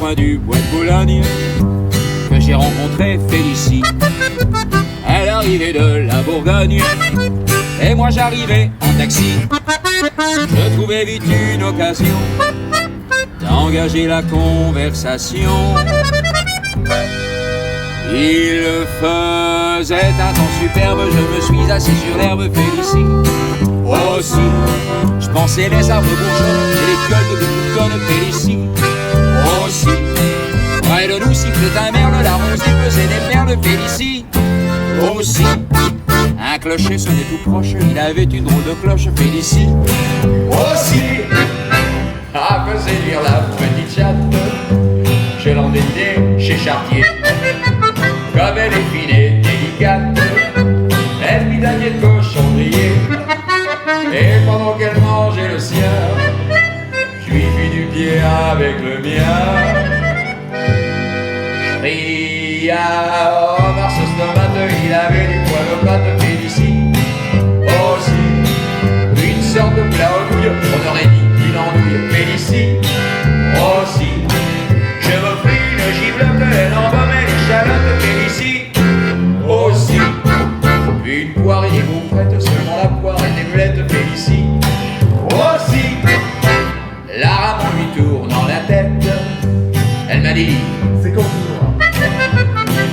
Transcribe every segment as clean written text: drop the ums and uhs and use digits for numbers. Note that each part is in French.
coin du bois de Boulogne que j'ai rencontré Félicie. Elle arrivait de la Bourgogne et moi j'arrivais en taxi. Je trouvais vite une occasion d'engager la conversation. Il faisait un temps superbe, je me suis assis sur l'herbe Félicie. Aussi, je pensais les arbres bourgeonnent et les gueules de boutonnes Félicie. Aussi, près de nous sifflait un merle, la rosée faisait des merles Félicie. Aussi, un clocher sonnait tout proche, il avait une drôle de cloche Félicie. Aussi, à me séduire la petite chatte, je l'emmenais chez Chartier. Comme elle est fine et délicate, elle mit un pied de cochon grillé. Et pendant qu'elle mangeait le sien, je lui fis du pied avec le mien. Je pria Omar ce stomate, il avait du poil aux pattes Félicie. Aussi, une sorte de plat aux nouilles, on aurait dit une andouille Félicie. Aussi, je me pris une giblotte, elle embaumait l'échalote Félicie. Aussi, une poire et des gaufrettes, seulement la poire et des mulettes Félicie. Aussi, la Ramon lui tournant la tête, elle m'a dit c'est comme toi.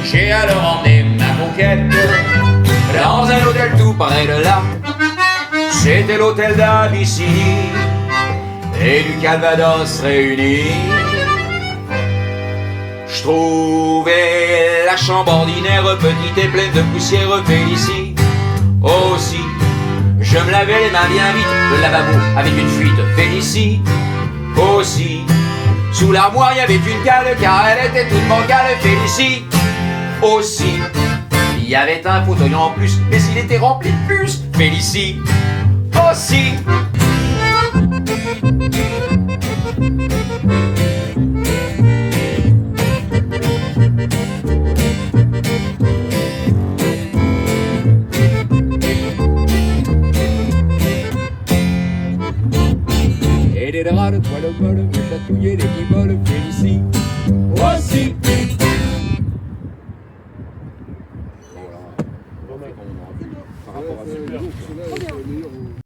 J'ai alors emmené ma conquête dans un hôtel tout près de là. C'était l'hôtel d'Abyssinie et du Calvados réunis. Je trouvais la chambre ordinaire petite et pleine de poussière Félicie. Aussi, je me lavais les mains bien vite, le lavabo avec une fuite Félicie. Aussi, sous l'armoire il y avait une cale car elle était toute bancale Félicie. Aussi, il y avait un fauteuil en plus, mais il était rempli de puces Félicie. Aussi, et des draps de toile molle, me chatouillaient les guiboles Félicie. Aussi. Par rapport à